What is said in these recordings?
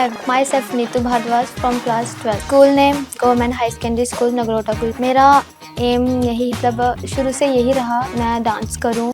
Hi, myself Neetu Bhardwaj from class 12. School name Government High Secondary School Nagrota Group. मेरा M यही मतलब शुरू से यही रहा मैं डांस करूं।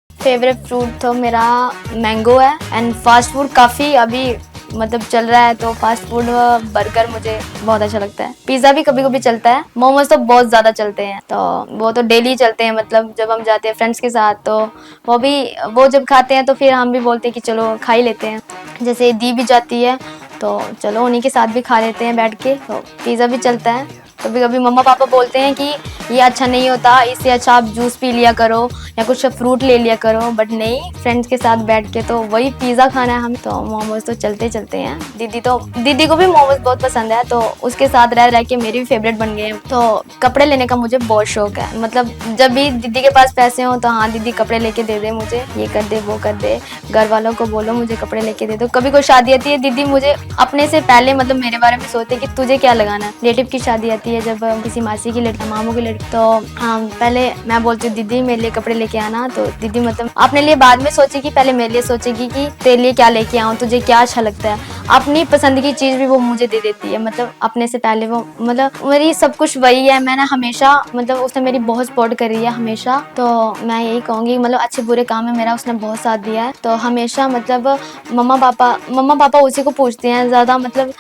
फेवरेट फ्रूट तो मेरा मैंगो है एंड फास्ट फूड काफ़ी अभी मतलब चल रहा है तो फास्ट फूड बर्गर मुझे बहुत अच्छा लगता है। पिज़्ज़ा भी कभी कभी चलता है। मोमोज तो बहुत ज़्यादा चलते हैं तो वो तो डेली चलते हैं मतलब जब हम जाते हैं फ्रेंड्स के साथ तो वो जब खाते हैं तो फिर हम भी बोलते हैं कि चलो खा ही लेते हैं। जैसे दी भी जाती है तो चलो उन्हीं के साथ भी खा लेते हैं बैठ के। तो पिज़्ज़ा भी चलता है। कभी कभी मम्मा पापा बोलते हैं कि ये अच्छा नहीं होता, इससे अच्छा आप जूस पी लिया करो या कुछ फ्रूट ले लिया करो, बट नहीं, फ्रेंड्स के साथ बैठ के तो वही पिज़्ज़ा खाना है हम। तो मोमोज तो चलते चलते हैं। दीदी को भी मोमोज बहुत पसंद है तो उसके साथ रह रह के मेरे भी फेवरेट बन गए हैं। तो कपड़े लेने का मुझे बहुत शौक है, मतलब जब भी दीदी के पास पैसे हो तो हाँ दीदी कपड़े लेके दे दे, मुझे ये कर दे वो कर दे, घर वालों को बोलो मुझे कपड़े लेके दे दो। कभी कोई शादी आती है दीदी मुझे अपने से पहले मतलब मेरे बारे में सोचते कि तुझे क्या लगाना है। रिलेटिव की शादी आती है जब किसी मासी की लड़की मामू की लड़की तो हाँ पहले मैं बोलती हूँ दीदी मेरे लिए कपड़े लेके आना, तो दीदी मतलब अपने लिए बाद में सोचेगी, पहले मेरे लिए सोचेगी कि तेरे लिए क्या लेके आऊँ, तुझे क्या अच्छा लगता है। अपनी पसंद की चीज भी वो मुझे दे देती है, मतलब अपने से पहले वो मतलब मेरी सब कुछ वही है। मैंने हमेशा मतलब उसने मेरी बहुत सपोर्ट करी है हमेशा। तो मैं यही कहूँगी मतलब अच्छे बुरे काम में मेरा उसने बहुत साथ दिया है। तो हमेशा मतलब मम्मा पापा उसी को पूछते हैं ज़्यादा, मतलब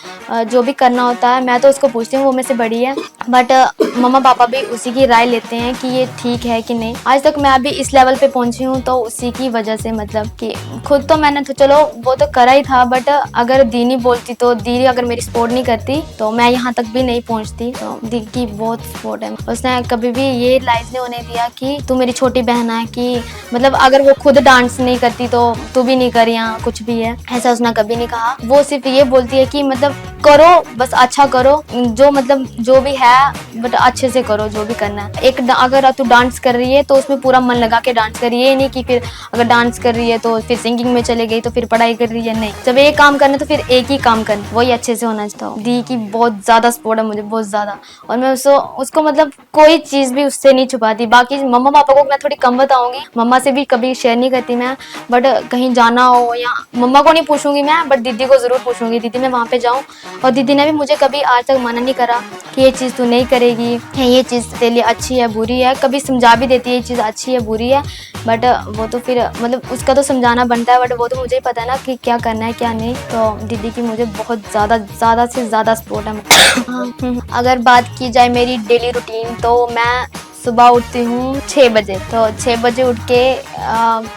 जो भी करना होता है मैं तो उसको पूछती हूँ, वो मेरे से बड़ी है, बट मम्मा पापा भी उसी की राय लेते हैं कि ये ठीक है कि नहीं। आज तक मैं अभी इस लेवल पे पहुंची हूँ तो उसी की वजह से, मतलब कि खुद तो मैंने तो चलो वो तो करा ही था, बट अगर दी नहीं बोलती तो दी अगर मेरी सपोर्ट नहीं करती तो मैं यहाँ तक भी नहीं पहुँचती। तो दी की बहुत सपोर्ट है। उसने कभी भी ये लाइफ नहीं होने दिया कि तू मेरी छोटी बहन है, कि मतलब अगर वो खुद डांस नहीं करती तो तू भी नहीं कर, या कुछ भी है, ऐसा उसने कभी नहीं कहा। वो सिर्फ ये बोलती है कि मतलब करो बस अच्छा करो, जो मतलब जो भी है बट अच्छे से करो जो भी करना है। अगर तू डांस कर रही है तो उसमें पूरा मन लगा के डांस कर रही है, नहीं कि फिर अगर डांस कर रही है तो फिर सिंगिंग में चले गई तो फिर पढ़ाई कर रही है, नहीं, जब एक काम करना तो फिर एक ही काम करना, वही अच्छे से होना चाहिए। दी की बहुत ज्यादा सपोर्ट है मुझे, बहुत ज्यादा, और मैं उसको मतलब कोई चीज भी उससे नहीं छुपाती। बाकी मम्मा पापा को मैं थोड़ी कम बताऊंगी, मम्मा से भी कभी शेयर नहीं करती मैं, बट कहीं जाना हो या मम्मा को नहीं पूछूंगी मैं, बट दीदी को जरूर पूछूंगी दीदी मैं वहाँ पे जाऊँ। और दीदी ने भी मुझे कभी आज तक मना नहीं करा कि ये चीज़ तू नहीं करेगी, ये चीज़ तेरे लिए अच्छी है बुरी है, कभी समझा भी देती है ये चीज़ अच्छी है बुरी है, बट वो तो फिर मतलब उसका तो समझाना बनता है, बट वो तो मुझे ही पता है ना कि क्या करना है क्या नहीं। तो दीदी की मुझे बहुत ज़्यादा से ज़्यादा सपोर्ट है। अगर बात की जाए मेरी डेली रूटीन तो मैं सुबह उठती हूँ 6 बजे। तो 6 बजे उठ के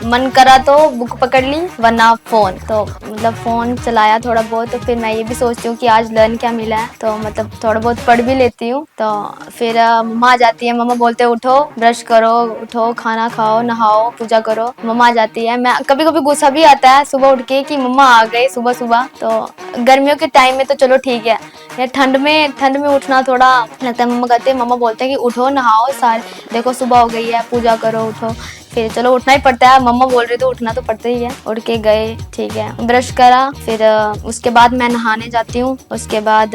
मन करा तो बुक पकड़ ली, वरना फ़ोन, तो मतलब फ़ोन चलाया थोड़ा बहुत। तो फिर मैं ये भी सोचती हूँ कि आज लर्न क्या मिला है, तो मतलब थोड़ा बहुत पढ़ भी लेती हूँ। तो फिर मम्मा आ जाती है, मम्मा बोलते हैं उठो ब्रश करो, उठो खाना खाओ नहाओ पूजा करो। मम्मा आ जाती है, मैं कभी कभी गुस्सा भी आता है सुबह उठ के कि मम्मा आ गए सुबह सुबह। तो गर्मियों के टाइम में तो चलो ठीक है, या ठंड में उठना थोड़ा लगता है। मम्मा बोलते हैं कि उठो नहाओ, सारे देखो सुबह हो गई है पूजा करो उठो। फिर चलो उठना ही पड़ता है, मम्मा बोल रही तो उठना तो पड़ता ही है। उठ के गए, ठीक है, ब्रश करा, फिर उसके बाद मैं नहाने जाती हूँ। उसके बाद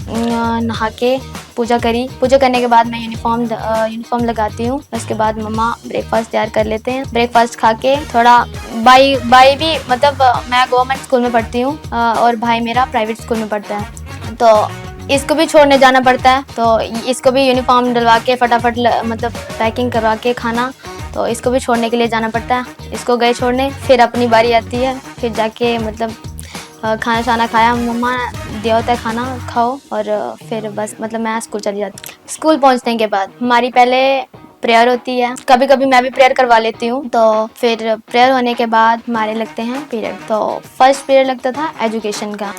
नहा के पूजा करी, पूजा करने के बाद मैं यूनिफॉर्म लगाती हूँ। उसके बाद मम्मा ब्रेकफास्ट तैयार कर लेते हैं। ब्रेकफास्ट खा के थोड़ा भाई भी मतलब मैं गवर्नमेंट स्कूल में पढ़ती हूँ और भाई मेरा प्राइवेट स्कूल में पढ़ता है, तो इसको भी छोड़ने जाना पड़ता है। तो इसको भी यूनिफॉर्म डलवा के फटाफट मतलब पैकिंग करवा के खाना तो इसको भी छोड़ने के लिए जाना पड़ता है। इसको गए छोड़ने, फिर अपनी बारी आती है, फिर जाके मतलब खाना शाना खाया, मम्मा दिया होता है खाना खाओ, और फिर बस मतलब मैं स्कूल चली जाती हूँ। स्कूल पहुँचने के बाद हमारी पहले प्रेयर होती है, कभी कभी मैं भी प्रेयर करवा लेती हूँ। तो फिर प्रेयर होने के बाद हमारे लगते हैं पीरियड। तो फर्स्ट पीरियड लगता था एजुकेशन का।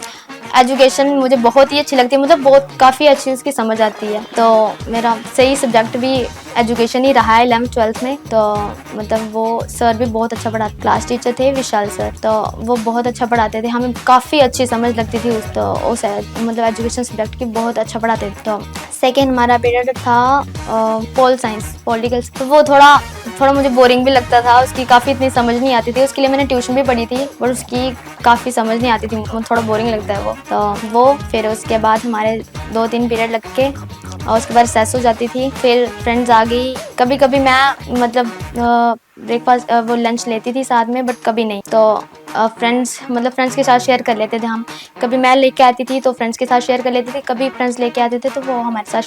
एजुकेशन मुझे बहुत ही अच्छी लगती है, मतलब बहुत काफ़ी अच्छी उसकी समझ आती है। तो मेरा सही सब्जेक्ट भी एजुकेशन ही रहा है 11th-12th में। तो मतलब वो सर भी बहुत अच्छा पढ़ाते, क्लास टीचर थे विशाल सर, तो वो बहुत अच्छा पढ़ाते थे, हमें काफ़ी अच्छी समझ लगती थी उस मतलब एजुकेशन सब्जेक्ट की, बहुत अच्छा पढ़ाते थे। तो सेकेंड हमारा पीरियड था पोल साइंस, पॉलिटिकल्स। तो वो थोड़ा मुझे बोरिंग भी लगता था, उसकी काफ़ी इतनी समझ नहीं आती थी। उसके लिए मैंने ट्यूशन भी पढ़ी थी, बट उसकी काफ़ी समझ नहीं आती थी, थोड़ा बोरिंग लगता है वो। तो वो फिर उसके बाद हमारे 2-3 पीरियड लग के, और उसके बाद रिसेस हो जाती थी। फिर फ्रेंड्स आ गई, कभी कभी मैं मतलब ब्रेकफास्ट वो लंच लेती थी साथ में, बट कभी नहीं। तो फ्रेंड्स के साथ शेयर कर लेते थे हम। कभी मैं लेके आती थी तो फ्रेंड्स के साथ शेयर कर लेती थी, कभी फ्रेंड्स लेके आते थे तो वो हमारे साथ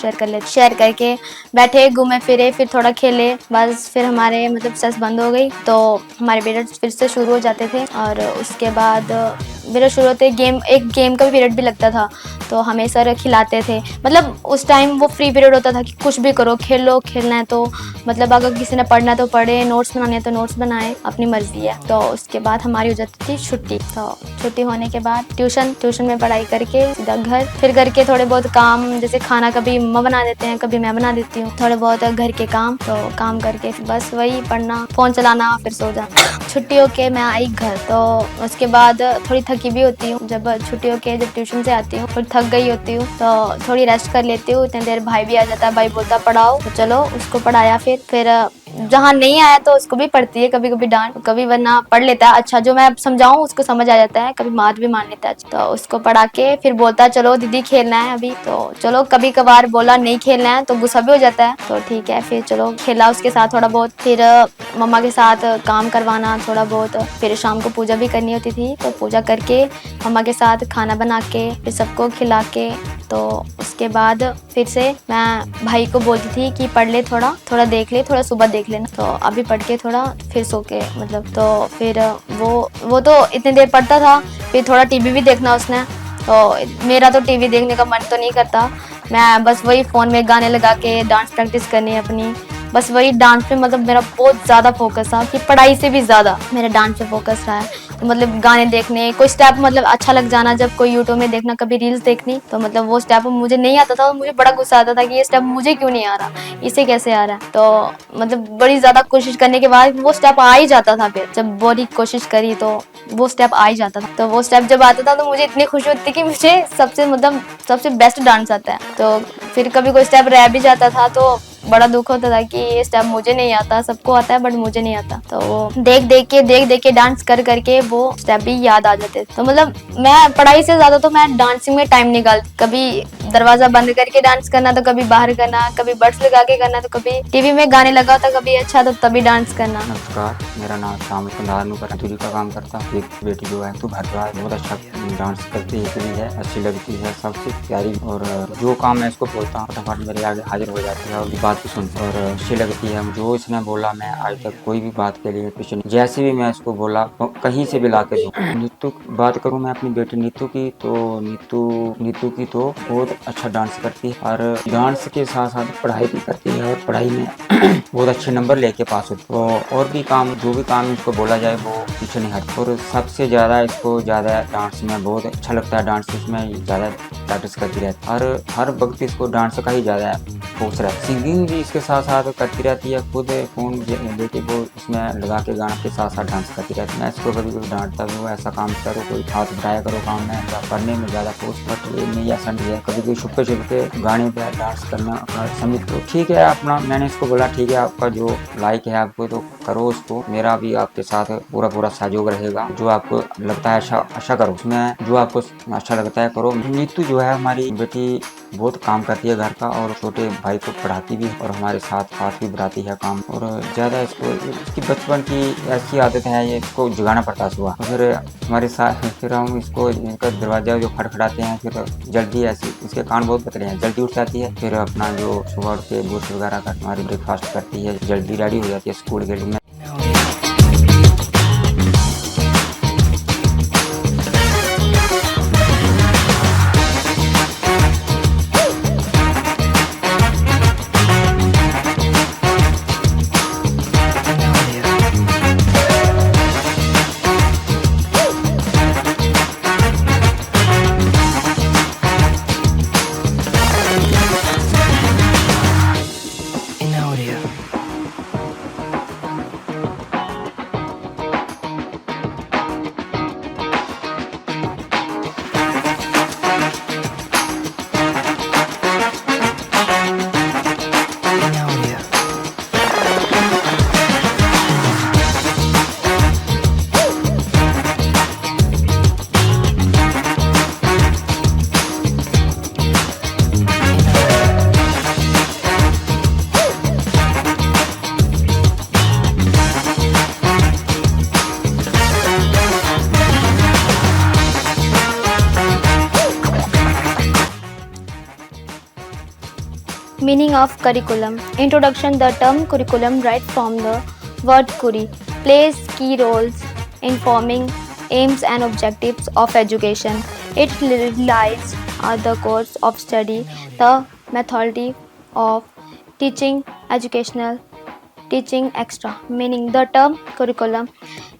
शेयर करके बैठे, घूमे फिरे, फिर थोड़ा खेले, बस फिर हमारे मतलब सेस बंद हो गई। तो हमारे पीरियड्स फिर से शुरू हो जाते थे। और उसके बाद मेरा शुरू होते एक गेम का पीरियड भी लगता था, तो हमें सर खिलाते थे। मतलब उस टाइम वो फ्री पीरियड होता था कि कुछ भी करो, खेलो, खेलना है तो मतलब अगर किसी ने पढ़ना है तो पढ़े, नोट्स बनाने हैं तो नोट्स बनाए, अपनी मर्जी है। तो उसके बाद हमारी हो जाती थी छुट्टी। तो छुट्टी होने के बाद ट्यूशन में पढ़ाई करके सीधा घर, फिर घर के थोड़े बहुत काम, जैसे खाना कभी मम्मा बना देते हैं, कभी मैं बना देती हूँ, थोड़े बहुत घर के काम। तो काम करके बस वही पढ़ना, फ़ोन चलाना, फिर सो जाना। छुट्टी होके मैं आई घर, तो उसके बाद थोड़ी थकी भी होती हूँ। जब छुट्टी होके जब ट्यूशन से आती हूँ, थोड़ी थक गई होती हूँ, तो थोड़ी रेस्ट कर लेती हूँ। इतनी देर भाई भी आ जाता है, भाई बोलता पढ़ाओ, तो चलो उसको पढ़ाया। फिर जहाँ नहीं आया तो उसको भी पढ़ती है, कभी कभी डांट, कभी वरना पढ़ लेता है। अच्छा, जो मैं समझाऊँ उसको समझ आ जाता है, कभी मार भी मान लेता है। तो उसको पढ़ा के फिर बोलता है चलो दीदी खेलना है अभी, तो चलो। कभी कभार बोला नहीं खेलना है तो गुस्सा भी हो जाता है, तो ठीक है, फिर चलो खेला उसके साथ थोड़ा बहुत। फिर मम्मा के साथ काम करवाना थोड़ा बहुत। फिर शाम को पूजा भी करनी होती थी, तो पूजा करके मम्मा के साथ खाना बना के फिर सबको खिला के, तो उसके बाद फिर से मैं भाई को बोलती थी कि पढ़ ले, थोड़ा देख ले, थोड़ा सुबह देख लेना। तो अभी पढ़ के थोड़ा फिर सो के मतलब, तो फिर वो तो इतनी देर पढ़ता था। फिर थोड़ा टीवी भी देखना उसने, तो मेरा तो टीवी देखने का मन तो नहीं करता। मैं बस वही फ़ोन में गाने लगा के डांस प्रैक्टिस करनी है अपनी, बस वही डांस पे मतलब मेरा बहुत ज़्यादा फोकस था, कि पढ़ाई से भी ज़्यादा मेरा डांस पे फोकस रहा है। तो मतलब गाने देखने, कोई स्टेप मतलब अच्छा लग जाना, जब कोई यूट्यूब में देखना, कभी रील्स देखनी, तो मतलब वो स्टेप मुझे नहीं आता था, मुझे बड़ा गुस्सा आता था कि ये स्टेप मुझे क्यों नहीं आ रहा, इसे कैसे आ रहा है। तो मतलब बड़ी ज़्यादा कोशिश करने के बाद वो स्टेप आ ही जाता था। फिर जब बड़ी कोशिश करी तो वो स्टेप आ ही जाता था। तो वो स्टेप जब आता था तो मुझे इतनी खुशी होती थी कि मुझे सबसे बेस्ट डांस आता है। तो फिर कभी कोई स्टेप रह भी जाता था तो बड़ा दुख होता था कि ये स्टेप मुझे नहीं आता, सबको आता है बट मुझे नहीं आता। तो वो देख देख के डांस कर करके वो स्टेप भी याद आ जाते। तो मतलब मैं पढ़ाई से ज्यादा तो मैं डांसिंग में टाइम निकालती, कभी दरवाजा बंद करके डांस करना, तो कभी बाहर करना, कभी बड्स लगा के करना, तो कभी टीवी में गाने लगा होता, कभी अच्छा तो तभी डांस करना। नमस्कार, मेरा नाम श्याम कंधार का काम करता हूँ। एक बेटी जो है तो भारद्वाज बहुत अच्छा डांस करती है, अच्छी लगती है, सबसे प्यारी, और जो काम मैं इसको बोलता हूँ फटाफट मेरे आगे हाजिर हो जाती है और बात को सुनती है और अच्छी लगती है। जो इसने बोला मैं आज तक कोई भी बात के लिए पीछे नहीं, जैसे भी मैं इसको बोला कहीं से भी ला के दूँ। नीतू बात करूँ मैं अपनी बेटी नीतू की, तो नीतू की तो बहुत अच्छा डांस करती है, और डांस के साथ साथ पढ़ाई भी करती है, और पढ़ाई में बहुत अच्छे नंबर लेके पास होती है। और भी काम, जो भी काम इसको बोला जाए वो पीछे नहीं हटता। और सबसे ज़्यादा इसको डांस में बहुत अच्छा लगता है, डांस इसमें ज़्यादा प्रैक्टिस करती रहती है, और हर वक्त इसको डांस का ही ज़्यादा फोकस रहता है। सिंगिंग भी इसके साथ साथ करती रहती है, खुद फोन लेके वो इसमें लगा के गाना के साथ साथ डांस करती रहती है। मैं इसको कभी कभी डांटता भी हूँ, ऐसा काम करो, कोई हाथ उठाया करो काम में, या पढ़ने में ज़्यादा फोकस, बट नहीं ऐसा नहीं है। कभी कभी छुपके गाने पे डांस करना समझ तो ठीक है अपना। मैंने इसको बोला ठीक है, आपका जो लाइक है आपको तो करो उसको, मेरा भी आपके साथ पूरा सहयोग रहेगा। जो आपको लगता है अच्छा करो, उसमें जो आपको अच्छा लगता है करो। नीतू जो है हमारी बेटी बहुत काम करती है घर का, और छोटे भाई को पढ़ाती भी और हमारे साथ हाथ भी बढ़ाती है काम। और ज़्यादा इसको इसकी बचपन की ऐसी आदत है, ये इसको जगाना पड़ता है सुबह। फिर हमारे साथ फिर हम इसको इनका दरवाजा जो खटखटाते हैं, फिर जल्दी ऐसी इसके कान बहुत पतले हैं, जल्दी उठ जाती है। फिर अपना जो सुबह उठ के ब्रश वगैरह कर हमारी ब्रेकफास्ट करती है, जल्दी रेडी हो जाती है स्कूल के लिए। Meaning of curriculum. Introduction. The term curriculum, right from the word curi, plays key roles in forming aims and objectives of education. It relies on the course of study, the methodology of teaching, educational teaching extra. Meaning, the term curriculum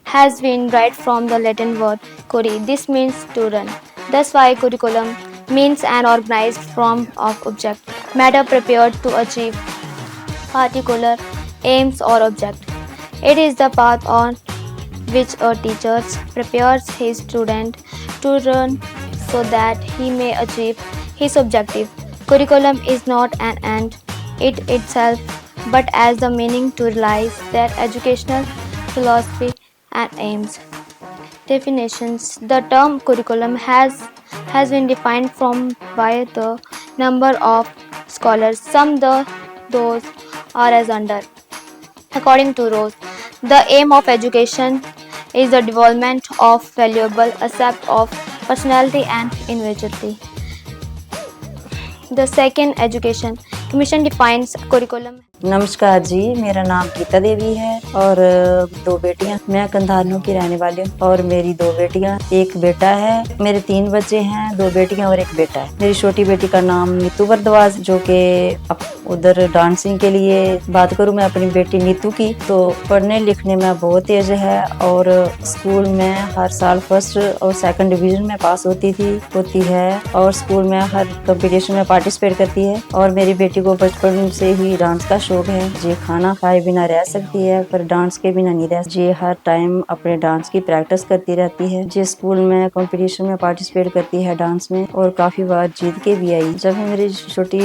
has been right from the Latin word curi. This means to run. Thus why curriculum means an organized form of object matter prepared to achieve particular aims or object. It is the path on which a teacher prepares his student to run so that he may achieve his objective. Curriculum is not an end it itself, but as the meaning to realize their educational philosophy and aims. Definitions. The term curriculum has been defined from by the number of scholars. Those are as under. According to Rose, the aim of education is the development of valuable aspects of personality and individuality. The second, education. Commission defines curriculum. नमस्कार जी, मेरा नाम गीता देवी है और दो बेटियां। मैं कंधारनों की रहने वाली हूँ और मेरी दो बेटियां, एक बेटा है। मेरे 3 बच्चे हैं, 2 बेटियां और 1 बेटा है। मेरी छोटी बेटी का नाम नीतू भारद्वाज, जो कि उधर डांसिंग के लिए। बात करूँ मैं अपनी बेटी नीतू की, तो पढ़ने लिखने में बहुत तेज है और स्कूल में हर साल फर्स्ट और सेकंड डिवीजन में पास होती है और स्कूल में हर कंपटीशन में पार्टिसिपेट करती है। और मेरी बेटी को बचपन से ही डांस का शौक है जी। खाना खाए बिना रह सकती है पर डांस के बिना नहीं रह सकती जी। हर टाइम अपने डांस की प्रैक्टिस करती रहती है जी। स्कूल में कंपटीशन में पार्टिसिपेट करती है डांस में और काफी बार जीत के भी आई। जब मेरी छोटी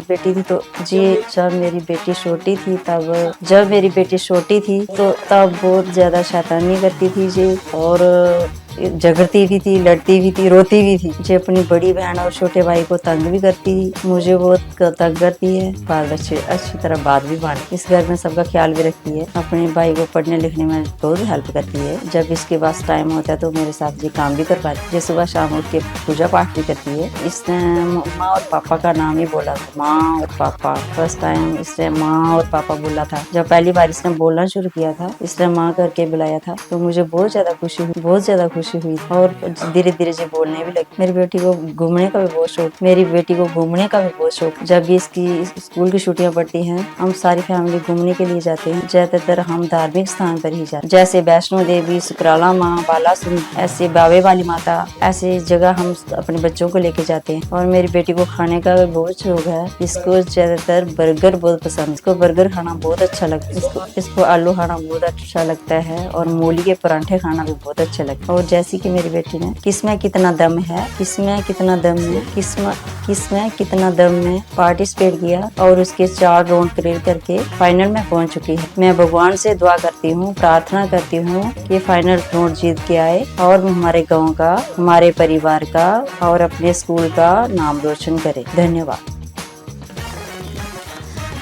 बेटी थी तो जी, जब मेरी बेटी छोटी थी तो तब बहुत ज्यादा शैतानी करती थी जी और झगड़ती भी थी, लड़ती भी थी, रोती भी थी जी। अपनी बड़ी बहन और छोटे भाई को तंग भी करती थी, मुझे बहुत तंग करती है। बाल बच्चे अच्छी तरह बात भी मानती, इस घर में सबका ख्याल भी रखती है। अपने भाई को पढ़ने लिखने में बहुत हेल्प करती है। जब इसके पास टाइम होता है तो मेरे साथ ये काम भी करवाती है। सुबह शाम उठ के पूजा पाठ भी करती है। इसने माँ और पापा का नाम ही बोला था, माँ और पापा। फर्स्ट टाइम इसने माँ और पापा बोला था। जब पहली बार इसने बोलना शुरू किया था, इसने माँ करके बुलाया था, तो मुझे बहुत ज्यादा खुशी हुई और धीरे धीरे से बोलने भी लगी। मेरी बेटी को घूमने का भी बहुत शौक। जब भी इसकी स्कूल की छुट्टियां पड़ती हैं, हम सारी फैमिली घूमने के लिए जाते हैं। ज्यादातर हम धार्मिक स्थान पर ही जाते हैं, जैसे वैष्णो देवी, सुकराला माँ, बालासुर, ऐसे बावे वाली माता, ऐसे जगह हम अपने बच्चों को लेके जाते हैं। और मेरी बेटी को खाने का भी बहुत शौक है। इसको ज्यादातर बर्गर बहुत पसंद है। इसको बर्गर खाना बहुत अच्छा लगता है। इसको आलू खाना बहुत अच्छा लगता है और मूली के परांठे खाना भी बहुत अच्छा लगता है। और जैसी कि मेरी बेटी ने किसमें कितना दम में पार्टिसिपेट किया और उसके 4 राउंड क्लियर करके फाइनल में पहुंच चुकी है। मैं भगवान से दुआ करती हूँ, प्रार्थना करती हूँ कि फाइनल राउंड जीत के आए और हमारे गांव का, हमारे परिवार का और अपने स्कूल का नाम रोशन करे। धन्यवाद।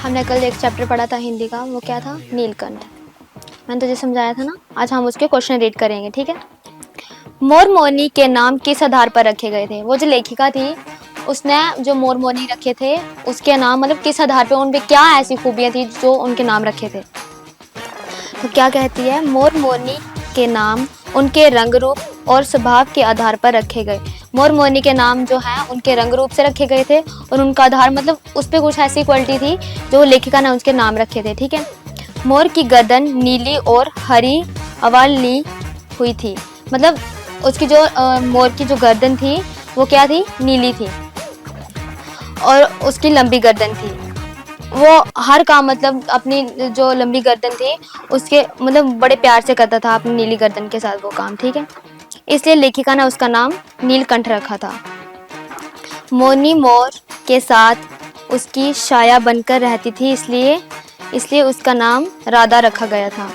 हमने कल एक चैप्टर पढ़ा था हिंदी का, वो क्या था? नीलकंठ। मैंने तुझे समझाया था ना, आज हम उसके क्वेश्चन रीड करेंगे, ठीक है। मोर मोरनी के नाम किस आधार पर रखे गए थे? वो जो लेखिका थी उसने जो मोर मोरनी रखे थे उसके नाम मतलब किस आधार पे, उन पे क्या ऐसी खूबियां थी जो उनके नाम रखे थे? तो क्या कहती है? मोर मोरनी के नाम उनके रंग रूप और स्वभाव के आधार पर रखे गए। मोर मोरनी के नाम जो हैं उनके रंग रूप से रखे गए थे और उनका आधार मतलब उस पर कुछ ऐसी क्वालिटी थी जो लेखिका ने उसके नाम रखे थे, ठीक है। मोर की गर्दन नीली और हरी अवाल ली हुई थी, मतलब उसकी जो मोर की जो गर्दन थी वो क्या थी? नीली थी और उसकी लंबी गर्दन थी। वो हर काम मतलब अपनी जो लंबी गर्दन थी उसके मतलब बड़े प्यार से करता था अपनी नीली गर्दन के साथ वो काम, ठीक है। इसलिए लेखिका ने उसका नाम नीलकंठ रखा था। मोरनी मोर के साथ उसकी छाया बनकर रहती थी, इसलिए उसका नाम राधा रखा गया था।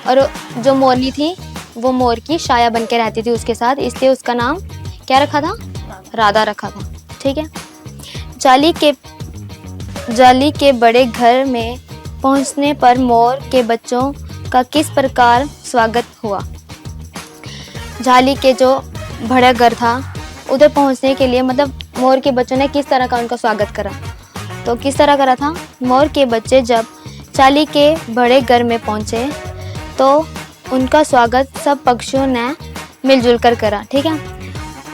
और जो मोरनी थी वो मोर की छाया बनकर रहती थी उसके साथ, इसलिए उसका नाम क्या रखा था? राधा रखा था, ठीक है। जाली के बड़े घर में पहुंचने पर मोर के बच्चों का किस प्रकार स्वागत हुआ? जाली के जो बड़ा घर था उधर पहुंचने के लिए मतलब मोर के बच्चों ने किस तरह का उनका स्वागत करा? तो किस तरह करा था? मोर के बच्चे जब जाली के बड़े घर में पहुंचे तो उनका स्वागत सब पक्षियों ने मिलजुल कर करा, ठीक है।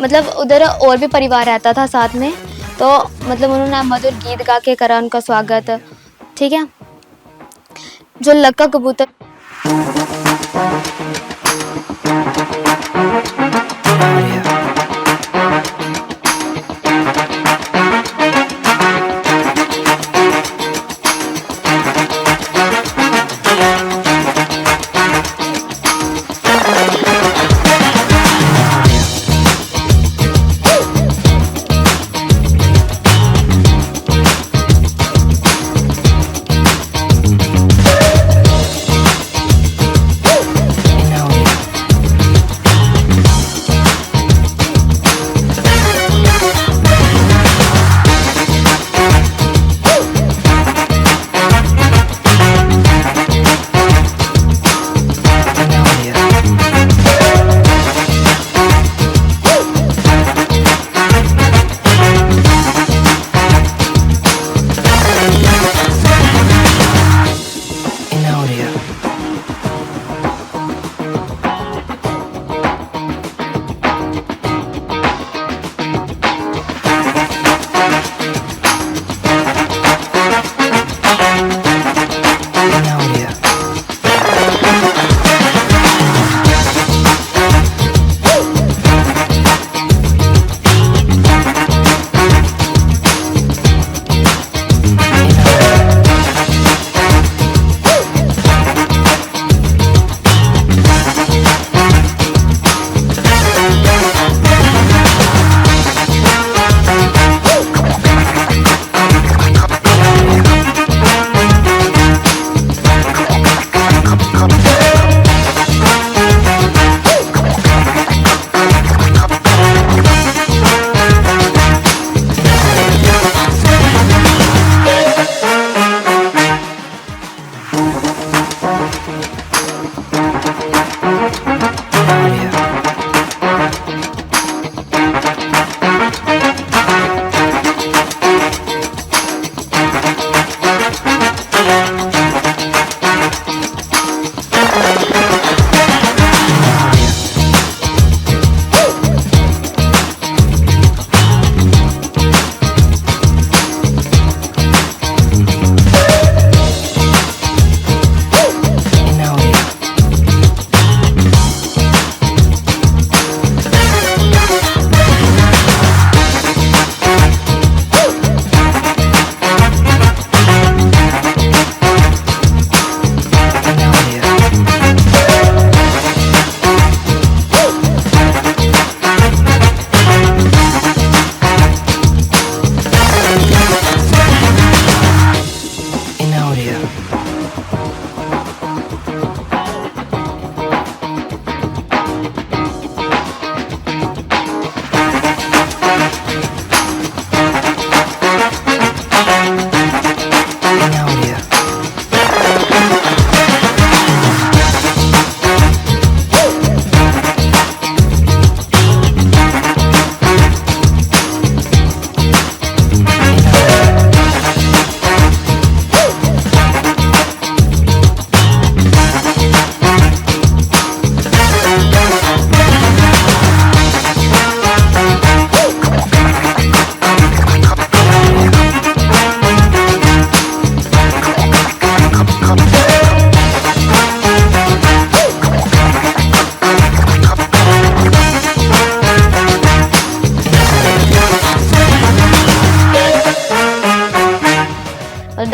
मतलब उधर और भी परिवार रहता था साथ में, तो मतलब उन्होंने मधुर गीत गा के करा उनका स्वागत, ठीक है। जो लक्का कबूतर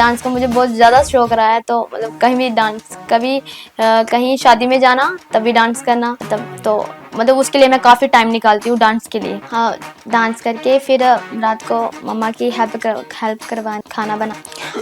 डांस का मुझे बहुत ज़्यादा शौक रहा है, तो मतलब कहीं भी डांस, कभी कहीं शादी में जाना तभी डांस करना, तब तो मतलब उसके लिए मैं काफ़ी टाइम निकालती हूँ डांस के लिए। हाँ, डांस करके फिर रात को मम्मा की हेल्प करवा खाना बना,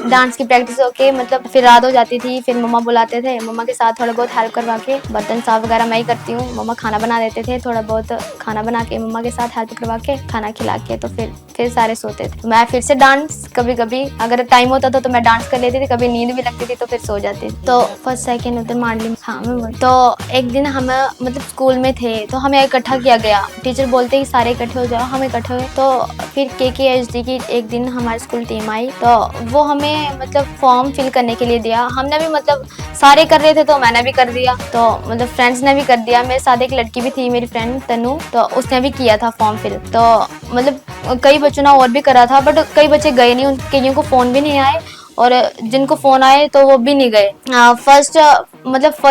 डांस की प्रैक्टिस होके मतलब फिर रात हो जाती थी, फिर मम्मा बुलाते थे, मम्मा के साथ थोड़ा बहुत हेल्प करवा के, बर्तन साफ वगैरह मैं ही करती हूँ, मम्मा खाना बना देते थे, थोड़ा बहुत खाना बना के मम्मा के साथ हेल्प करवा के खाना खिला के तो फिर सारे सोते थे। मैं फिर से डांस, कभी कभी अगर टाइम होता था तो मैं डांस कर लेती थी, कभी नींद भी लगती थी तो फिर सो जाती थी। तो फर्स्ट सेकेंड उधर मांडली, हाँ मैं तो एक दिन हम मतलब स्कूल में थे तो हमें इकट्ठा किया गया, टीचर बोलते कि सारे इकट्ठे हो जाओ, हम इकट्ठे हुए। तो फिर KKHD की एक दिन हमारी स्कूल टीम आई, तो वो हमें मतलब फॉर्म फिल करने के लिए दिया। हमने भी मतलब सारे कर रहे थे तो मैंने भी कर दिया, तो मतलब फ्रेंड्स ने भी कर दिया, मेरे साथ एक लड़की भी थी मेरी फ्रेंड तनु, तो उसने भी किया था फॉर्म फिल। तो मतलब कई बच्चों ने और भी करा था, बट कई बच्चे गए नहीं, उनके को फ़ोन भी नहीं आए, और जिनको फ़ोन आए तो वो भी नहीं गए। फर्स्ट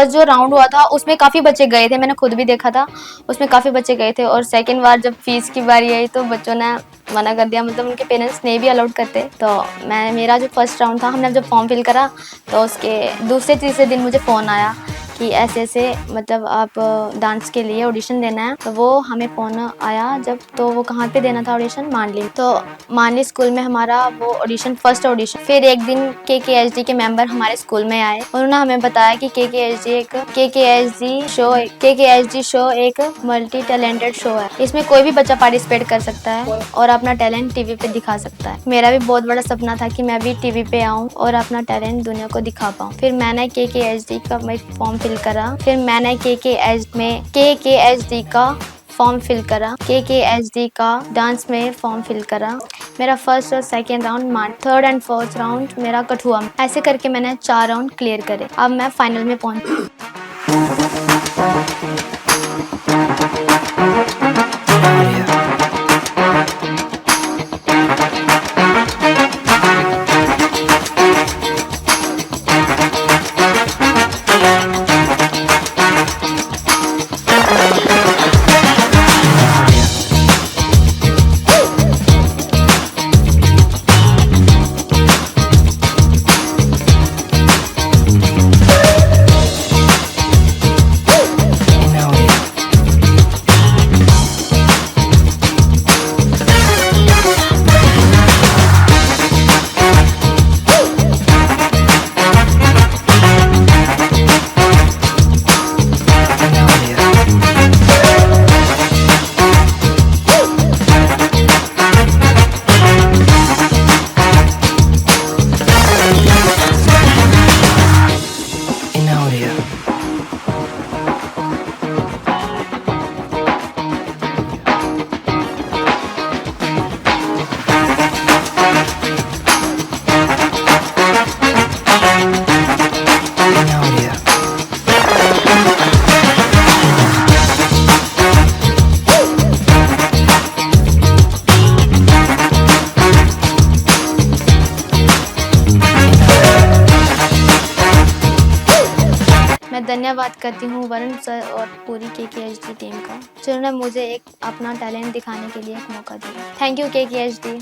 जो राउंड हुआ था उसमें काफ़ी बच्चे गए थे, मैंने खुद भी देखा था, उसमें काफ़ी बच्चे गए थे। और सेकंड बार जब फीस की बारी आई तो बच्चों ने मना कर दिया, मतलब उनके पेरेंट्स नहीं भी अलाउड करते। तो मेरा जो फर्स्ट राउंड था, हमने जब फॉर्म फिल करा तो उसके दूसरे तीसरे दिन मुझे फ़ोन आया कि ऐसे ऐसे मतलब आप डांस के लिए ऑडिशन देना है। तो वो हमें फ़ोन आया जब, तो वो कहाँ पे देना था ऑडिशन, मांडली। तो मांडली स्कूल में हमारा वो ऑडिशन, फर्स्ट ऑडिशन। फिर एक दिन KKHD के मेंबर हमारे स्कूल में आए, उन्होंने हमें बताया कि KKHD शो एक मल्टी टैलेंटेड शो है, इसमें कोई भी बच्चा पार्टिसिपेट कर सकता है और अपना टैलेंट टीवी पे दिखा सकता है। मेरा भी बहुत बड़ा सपना था कि मैं भी टीवी पे आऊँ और अपना टैलेंट दुनिया को दिखा पाऊँ। फिर मैंने KKHD का फॉर्म फिल करा, फिर मैंने KKHD का फॉर्म फिल करा, KKHD का डांस में फॉर्म फिल करा। मेरा फर्स्ट और सेकेंड राउंड मान, थर्ड एंड फोर्थ राउंड मेरा कठुआ में। ऐसे करके मैंने 4 राउंड क्लियर करे। अब मैं फाइनल में पहुंची। मैं धन्यवाद करती हूँ वरुण सर और पूरी KKHD टीम का, जिन्होंने मुझे एक अपना टैलेंट दिखाने के लिए एक मौका दिया। Thank you KKHD।